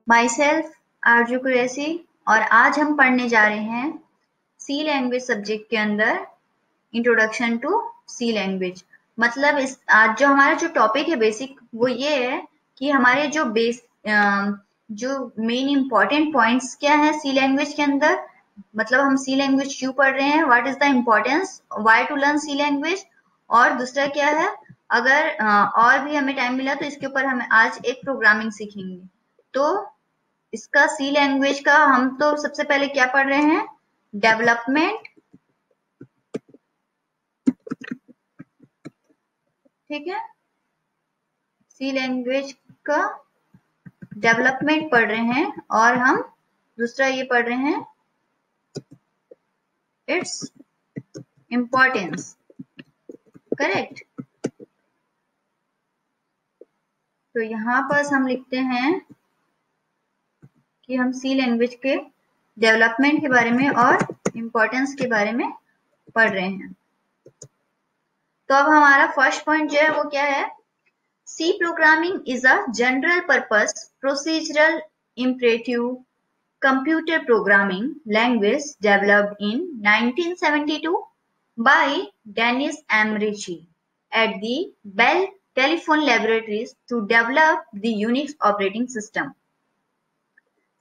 My self आरजू कुरैशी और आज हम पढ़ने जा रहे हैं सी लैंग्वेज सब्जेक्ट के अंदर इंट्रोडक्शन टू सी लैंग्वेज। मतलब इस आज जो हमारा जो टॉपिक है बेसिक वो ये है कि हमारे जो जो मेन इंपॉर्टेंट पॉइंट्स क्या है सी लैंग्वेज के अंदर। मतलब हम सी लैंग्वेज क्यों पढ़ रहे हैं, what is the importance, why to learn C language. और दूसरा क्या है, अगर और भी हमें टाइम मिला तो इसके ऊपर हम आज एक प्रोग्रामिंग सीखेंगे। तो इसका सी लैंग्वेज का हम तो सबसे पहले क्या पढ़ रहे हैं, डेवलपमेंट। ठीक है, सी लैंग्वेज का डेवलपमेंट पढ़ रहे हैं और हम दूसरा ये पढ़ रहे हैं इट्स इम्पोर्टेंस। करेक्ट। तो यहाँ पर हम लिखते हैं कि हम सी लैंग्वेज के डेवलपमेंट के बारे में और इम्पोर्टेंस के बारे में पढ़ रहे हैं। तो अब हमारा फर्स्ट पॉइंट जो है वो क्या है, C programming is a general purpose procedural imperative computer programming language developed in 1972 by Dennis M. Ritchie at the Bell Telephone Laboratories to develop the Unix operating system.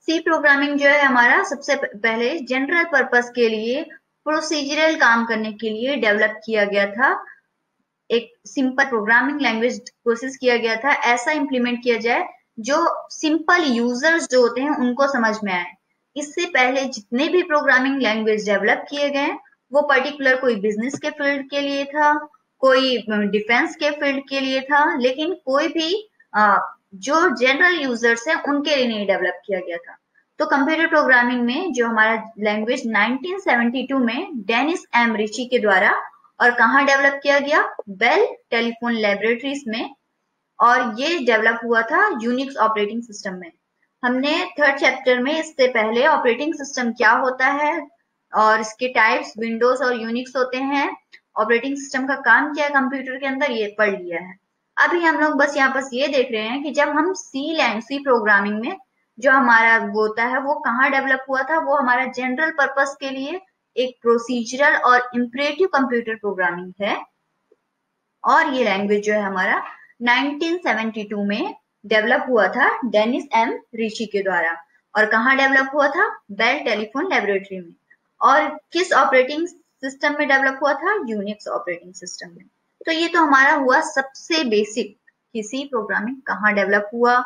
C programming जो है हमारा सबसे पहले जनरल पर्पस के लिए, procedural काम करने के लिए डेवलप किया गया था। एक सिंपल प्रोग्रामिंग लैंग्वेज कोशिश किया गया था ऐसा इम्प्लीमेंट किया जाए जो सिंपल यूजर्स जो होते हैं उनको समझ में आए। इससे पहले जितने भी प्रोग्रामिंग लैंग्वेज डेवलप किए गए वो पर्टिकुलर कोई बिजनेस के फील्ड के लिए था, कोई डिफेंस के फील्ड के लिए था, लेकिन कोई भी जो जनरल यूजर्स हैं उनके लिए नहीं डेवलप किया गया था। तो कंप्यूटर प्रोग्रामिंग में जो हमारा लैंग्वेज 1972 में डेनिस एम रिची के द्वारा और कहाँ डेवलप किया गया, बेल टेलीफोन लैबोरेटरीज में, और ये डेवलप हुआ था यूनिक्स ऑपरेटिंग सिस्टम में। हमने थर्ड चैप्टर में इससे पहले ऑपरेटिंग सिस्टम क्या होता है और इसके टाइप्स विंडोज और यूनिक्स होते हैं, ऑपरेटिंग सिस्टम का काम क्या है कंप्यूटर के अंदर, ये पढ़ लिया है। अभी हम लोग बस यहाँ पर ये देख रहे हैं कि जब हम सी प्रोग्रामिंग में जो हमारा वो होता है वो कहाँ डेवलप हुआ था, वो हमारा जनरल पर्पस के लिए एक प्रोसीजरल और इम्परेटिव कंप्यूटर प्रोग्रामिंग है। और ये लैंग्वेज जो है हमारा 1972 में डेवलप हुआ था डेनिस एम रिची के द्वारा। और कहाँ डेवलप हुआ था, बेल टेलीफोन लैबोरेटरी में। और किस ऑपरेटिंग सिस्टम में डेवलप हुआ था, यूनिक्स ऑपरेटिंग सिस्टम में। तो ये तो हमारा हुआ सबसे बेसिक कि सी प्रोग्रामिंग कहाँ डेवलप हुआ,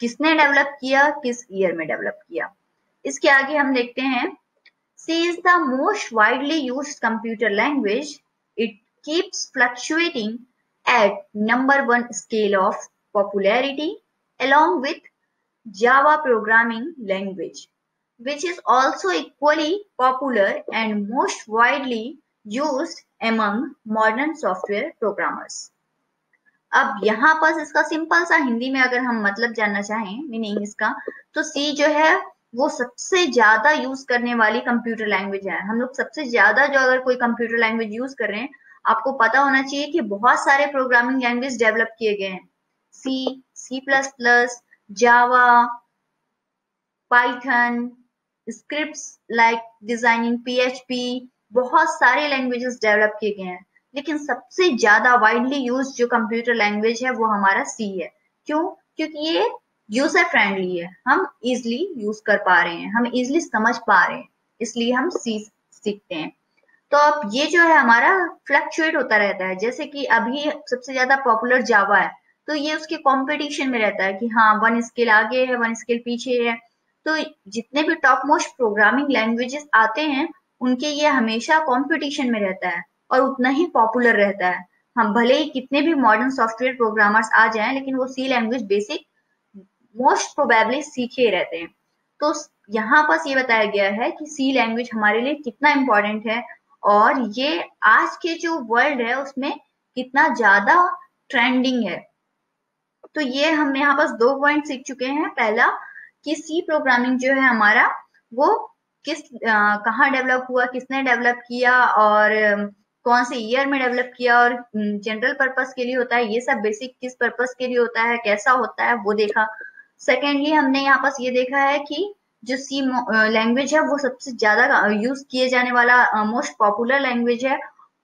किसने डेवलप किया, किस ईयर में डेवलप किया। इसके आगे हम देखते हैं, C is the most widely used computer language. It keeps fluctuating at number one scale of popularity along with Java programming language, which is also equally popular and most widely used among modern software programmers. अब यहाँ पर इसका simple सा हिंदी में अगर हम मतलब जानना चाहें मीनिंग इसका, तो सी जो है वो सबसे ज्यादा यूज करने वाली कंप्यूटर लैंग्वेज है। हम लोग सबसे ज्यादा जो अगर कोई कंप्यूटर लैंग्वेज यूज कर रहे हैं, आपको पता होना चाहिए कि बहुत सारे प्रोग्रामिंग लैंग्वेज डेवलप किए गए हैं, C, C plus plus, Java, Python, scripts like designing, PHP, बहुत सारे लैंग्वेजेस डेवलप किए गए हैं। लेकिन सबसे ज्यादा वाइडली यूज जो कंप्यूटर लैंग्वेज है वो हमारा सी है। क्यों? क्योंकि ये यूजर फ्रेंडली है, हम इजिली यूज कर पा रहे हैं, हम इजिली समझ पा रहे हैं, इसलिए हम सी सीखते हैं। तो अब ये जो है हमारा फ्लक्चुएट होता रहता है, जैसे कि अभी सबसे ज्यादा पॉपुलर जावा है, तो ये उसके कंपटीशन में रहता है कि हाँ वन स्केल आगे है, वन स्केल पीछे है। तो जितने भी टॉप मोस्ट प्रोग्रामिंग लैंग्वेजेस आते हैं उनके ये हमेशा कंपटीशन में रहता है और उतना ही पॉपुलर रहता है। हम भले ही कितने भी मॉडर्न सॉफ्टवेयर प्रोग्रामर्स आ जाएं, लेकिन वो सी लैंग्वेज बेसिक मोस्ट प्रोबेबली सीखे रहते हैं। तो यहाँ पर ये बताया गया है कि सी लैंग्वेज हमारे लिए कितना इम्पोर्टेंट है और ये आज के जो वर्ल्ड है उसमें कितना ज्यादा ट्रेंडिंग है। तो ये हम यहाँ पास 2 पॉइंट सीख चुके हैं। पहला कि सी प्रोग्रामिंग जो है हमारा वो कहाँ डेवलप हुआ, किसने डेवलप किया और कौन से ईयर में डेवलप किया, और जनरल पर्पस के लिए होता है ये सब, बेसिक किस पर्पस के लिए होता है, कैसा होता है वो देखा। सेकेंडली हमने यहाँ पास ये देखा है कि जो सी लैंग्वेज है वो सबसे ज्यादा यूज किए जाने वाला मोस्ट पॉपुलर लैंग्वेज है,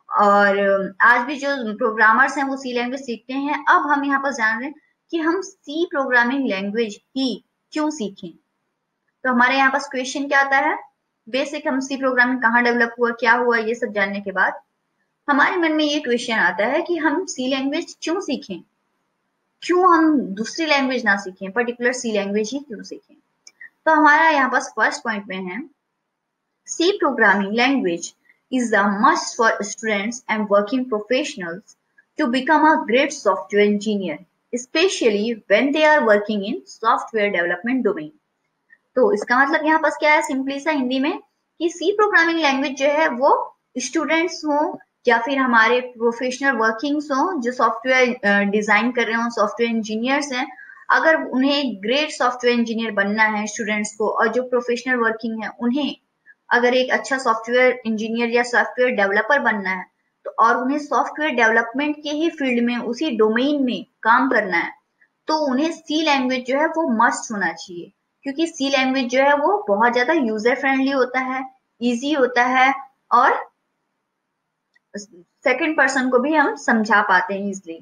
और आज भी जो प्रोग्रामर्स हैं वो सी लैंग्वेज सीखते हैं। अब हम यहाँ पर जान रहे हैं कि हम सी प्रोग्रामिंग लैंग्वेज ही क्यों सीखें। तो हमारे यहाँ पास क्वेश्चन क्या आता है, बेसिक हम सी प्रोग्रामिंग कहाँ डेवलप हुआ, क्या हुआ, ये सब जानने के बाद हमारे मन में ये क्वेश्चन आता है कि हम सी लैंग्वेज क्यों सीखें, क्यों हम दूसरी लैंग्वेज ना सीखें, पर्टिकुलर सी लैंग्वेज ही क्यों सीखें। तो हमारा यहाँ पास फर्स्ट पॉइंट में है, C programming language is a must for students and working professionals to become a great software engineer, especially when they are working in software development domain। तो इसका मतलब यहाँ पास क्या है, सिंपली सा हिंदी में, कि सी प्रोग्रामिंग लैंग्वेज जो है वो स्टूडेंट्स हो या फिर हमारे प्रोफेशनल वर्किंग्स हो जो सॉफ्टवेयर डिजाइन कर रहे हो, सॉफ्टवेयर इंजीनियर्स हैं, अगर उन्हें ग्रेट सॉफ्टवेयर इंजीनियर बनना है स्टूडेंट्स को, और जो प्रोफेशनल वर्किंग है उन्हें अगर एक अच्छा सॉफ्टवेयर इंजीनियर या सॉफ्टवेयर डेवलपर बनना है, तो और उन्हें सॉफ्टवेयर डेवलपमेंट के ही फील्ड में, उसी डोमेन में काम करना है, तो उन्हें सी लैंग्वेज जो है वो मस्ट होना चाहिए। क्योंकि सी लैंग्वेज जो है वो बहुत ज्यादा यूजर फ्रेंडली होता है, इजी होता है, और सेकंड पर्सन को भी हम समझा पाते हैं इजिली।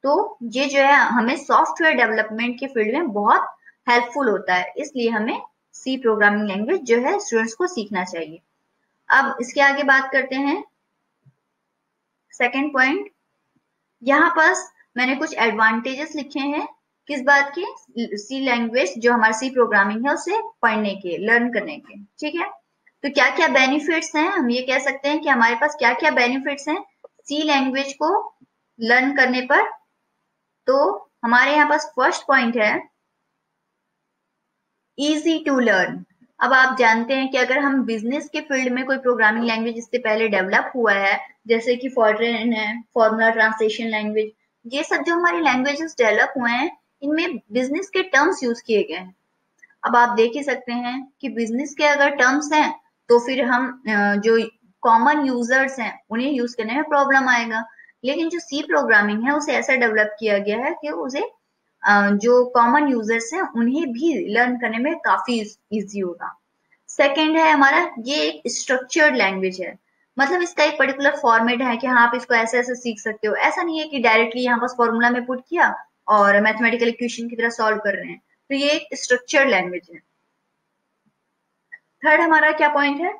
तो ये जो है हमें सॉफ्टवेयर डेवलपमेंट के फील्ड में बहुत हेल्पफुल होता है, इसलिए हमें सी प्रोग्रामिंग लैंग्वेज जो है स्टूडेंट्स को सीखना चाहिए। अब इसके आगे बात करते हैं सेकंड पॉइंट। यहाँ पास मैंने कुछ एडवांटेजेस लिखे हैं किस बात के, सी लैंग्वेज जो हमारी सी प्रोग्रामिंग है उसे पढ़ने के, लर्न करने के, ठीक है। तो क्या क्या बेनिफिट्स हैं, हम ये कह सकते हैं कि हमारे पास क्या क्या बेनिफिट्स हैं सी लैंग्वेज को लर्न करने पर। तो हमारे यहाँ पास फर्स्ट पॉइंट है इजी टू लर्न। अब आप जानते हैं कि अगर हम बिजनेस के फील्ड में कोई प्रोग्रामिंग लैंग्वेज इससे पहले डेवलप हुआ है, जैसे कि फॉर्ट्रेन है, फॉर्मूला ट्रांसलेशन लैंग्वेज, ये सब जो हमारी लैंग्वेजेस डेवलप हुए हैं इनमें बिजनेस के टर्म्स यूज किए गए हैं। अब आप देख ही सकते हैं कि बिजनेस के अगर टर्म्स हैं तो फिर हम जो कॉमन यूजर्स हैं उन्हें यूज करने में प्रॉब्लम आएगा। लेकिन जो सी प्रोग्रामिंग है उसे ऐसा डेवलप किया गया है कि उसे जो कॉमन यूजर्स हैं उन्हें भी लर्न करने में काफी इजी होगा। सेकंड है हमारा, ये एक स्ट्रक्चर्ड लैंग्वेज है, मतलब इसका एक पर्टिकुलर फॉर्मेट है कि हाँ आप इसको ऐसे ऐसे सीख सकते हो। ऐसा नहीं है कि डायरेक्टली यहाँ पास फॉर्मूला में पुट किया और मैथमेटिकल इक्वेशन की तरह सॉल्व कर रहे हैं। तो ये एक स्ट्रक्चर्ड लैंग्वेज है। थर्ड हमारा क्या पॉइंट है,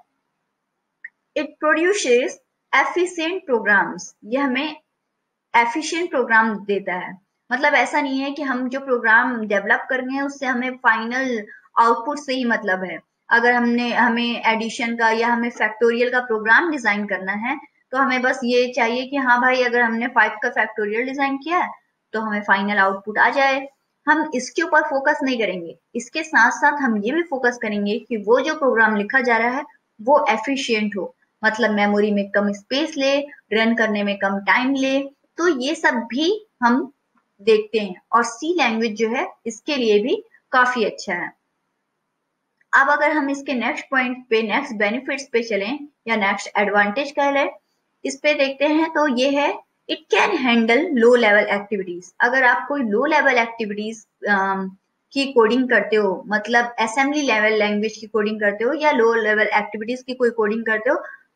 इट प्रोड्यूसेस एफिशिएंट प्रोग्राम्स। ये हमें एफिशिएंट प्रोग्राम देता है, मतलब ऐसा नहीं है कि हम जो प्रोग्राम डेवलप कर रहे हैं उससे हमें फाइनल आउटपुट से ही मतलब है। अगर हमें एडिशन का या हमें फैक्टोरियल का प्रोग्राम डिजाइन करना है तो हमें बस ये चाहिए कि हाँ भाई अगर हमने 5 का फैक्टोरियल डिजाइन किया है तो हमें फाइनल आउटपुट आ जाए। हम इसके ऊपर फोकस नहीं करेंगे, इसके साथ साथ हम ये भी फोकस करेंगे कि वो जो प्रोग्राम लिखा जा रहा है वो एफिशिएंट हो, मतलब मेमोरी में कम स्पेस ले, रन करने में कम टाइम ले। तो ये सब भी हम देखते हैं, और सी लैंग्वेज जो है इसके लिए भी काफी अच्छा है। अब अगर हम इसके नेक्स्ट पॉइंट पे, नेक्स्ट बेनिफिट्स पे चलें या नेक्स्ट एडवांटेज कह लें, इस पे देखते हैं तो ये है it can handle low level activities. अगर आप कोई लो लेवल एक्टिविटीज की कोडिंग करते हो, मतलब असेंबली लेवल लैंग्वेज की कोडिंग करते हो या लो लेवल एक्टिविटीज की कोई कोडिंग करते हो,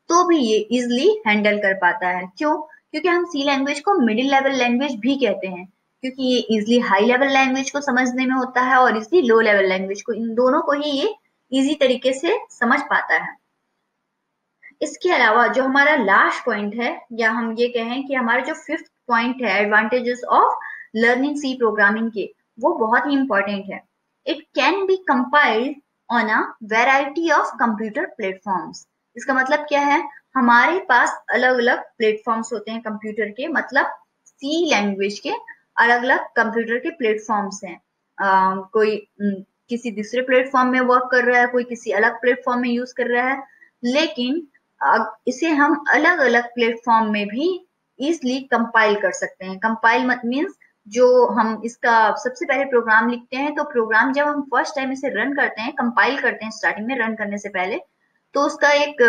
तो भी ये इजिली हैंडल कर पाता है। क्यों? क्योंकि हम सी लैंग्वेज को मिडिल लेवल लैंग्वेज भी कहते हैं, क्योंकि ये इजिली हाई लेवल लैंग्वेज को समझने में होता है और इजिली लो लेवल लैंग्वेज को, इन दोनों को ही ये इजी तरीके से समझ पाता है। इसके अलावा जो हमारा लास्ट पॉइंट है, या हम ये कहें कि हमारा जो फिफ्थ पॉइंट है advantages of learning C programming के, वो बहुत ही इंपॉर्टेंट है। It can be compiled on a variety of computer platforms. इसका मतलब क्या है, हमारे पास अलग अलग प्लेटफॉर्म्स होते हैं कंप्यूटर के, मतलब सी लैंग्वेज के अलग अलग कंप्यूटर के प्लेटफॉर्म्स हैं। कोई किसी दूसरे प्लेटफॉर्म में वर्क कर रहा है, कोई किसी अलग प्लेटफॉर्म में यूज कर रहा है, लेकिन इसे हम अलग अलग प्लेटफॉर्म में भी इजिली कंपाइल कर सकते हैं। कंपाइल मत मीन्स जो हम इसका सबसे पहले प्रोग्राम लिखते हैं, तो प्रोग्राम जब हम फर्स्ट टाइम इसे रन करते हैं, कंपाइल करते हैं स्टार्टिंग में रन करने से पहले, तो उसका एक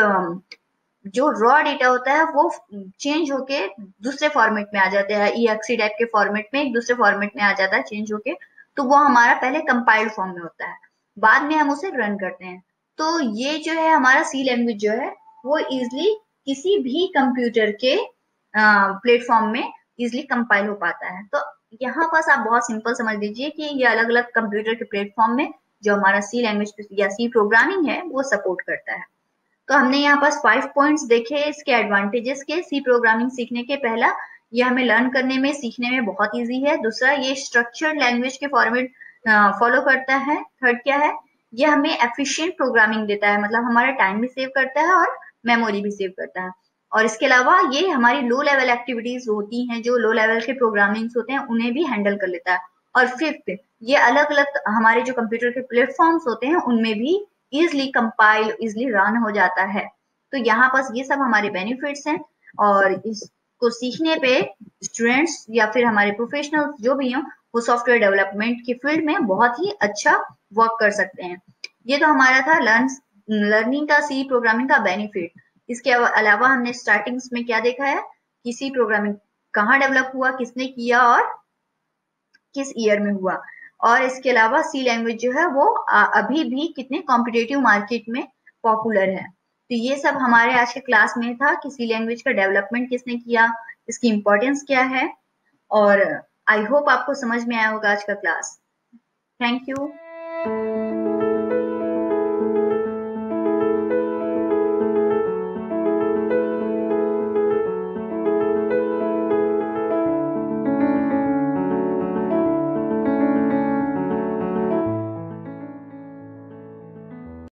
जो रॉ डेटा होता है वो चेंज होके दूसरे फॉर्मेट में आ जाता है, EXE टाइप के फॉर्मेट में एक दूसरे फॉर्मेट में आ जाता है चेंज होके। तो वो हमारा पहले कंपाइल्ड फॉर्म में होता है, बाद में हम उसे रन करते हैं। तो ये जो है हमारा सी लैंग्वेज जो है वो इजिली किसी भी कंप्यूटर के प्लेटफॉर्म में इजिली कंपाइल हो पाता है। तो यहाँ पास आप बहुत सिंपल समझ लीजिए कि ये अलग अलग कंप्यूटर के प्लेटफॉर्म में जो हमारा सी लैंग्वेज या सी प्रोग्रामिंग है वो सपोर्ट करता है। तो हमने यहाँ पास 5 पॉइंट्स देखे इसके एडवांटेजेस के सी प्रोग्रामिंग सीखने के। पहला, ये हमें लर्न करने में सीखने में बहुत इजी है। दूसरा, ये स्ट्रक्चर्ड लैंग्वेज के फॉर्मेट फॉलो करता है। थर्ड क्या है, ये हमें एफिशिएंट प्रोग्रामिंग देता है, मतलब हमारा टाइम भी सेव करता है और मेमोरी भी सेव करता है। और इसके अलावा ये हमारी लो लेवल एक्टिविटीज होती हैं, जो लो लेवल के प्रोग्रामिंग्स होते हैं उन्हें भी हैंडल कर लेता है। और फिफ्थ, ये अलग अलग हमारे जो कंप्यूटर के प्लेटफॉर्म्स होते हैं उनमें भी इजिली कंपाइल, इजिली रन हो जाता है। तो यहाँ पास ये सब हमारे बेनिफिट्स हैं, और इसको सीखने पे स्टूडेंट्स या फिर हमारे प्रोफेशनल्स जो भी हों वो सॉफ्टवेयर डेवलपमेंट की फील्ड में बहुत ही अच्छा वर्क कर सकते हैं। ये तो हमारा था लर्निंग का सी प्रोग्रामिंग का बेनिफिट। इसके अलावा हमने स्टार्टिंग्स में क्या देखा है कि सी प्रोग्रामिंग कहाँ डेवलप हुआ, किसने किया और किस ईयर में हुआ। और इसके अलावा सी लैंग्वेज जो है वो अभी भी कितने कॉम्पिटेटिव मार्केट में पॉपुलर है। तो ये सब हमारे आज के क्लास में था कि सी लैंग्वेज का डेवलपमेंट किसने किया, इसकी इम्पोर्टेंस क्या है। और आई होप आपको समझ में आया होगा आज का क्लास। Thank you.